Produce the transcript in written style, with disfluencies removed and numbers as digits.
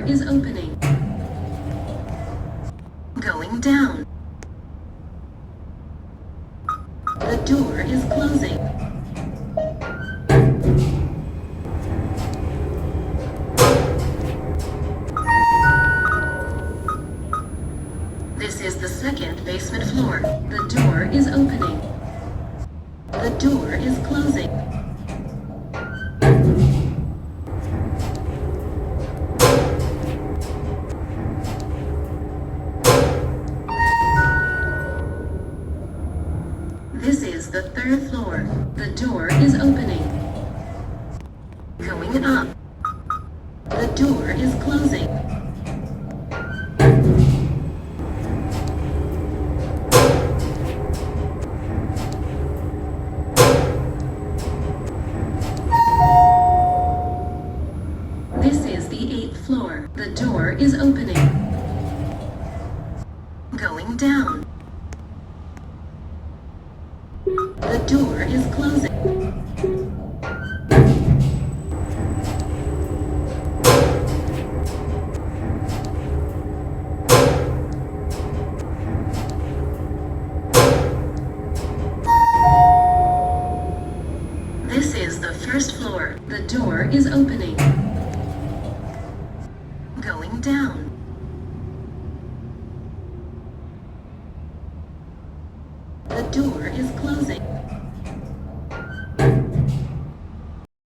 is opening. Going down. The door is closing. This is the second basement floor. The door is opening. The door is closing. This is the third floor. The door is opening. Going up. The door is closing. This is the 8th floor. The door is opening. Going down. The door is closing. This is the first floor. The door is opening. Going down.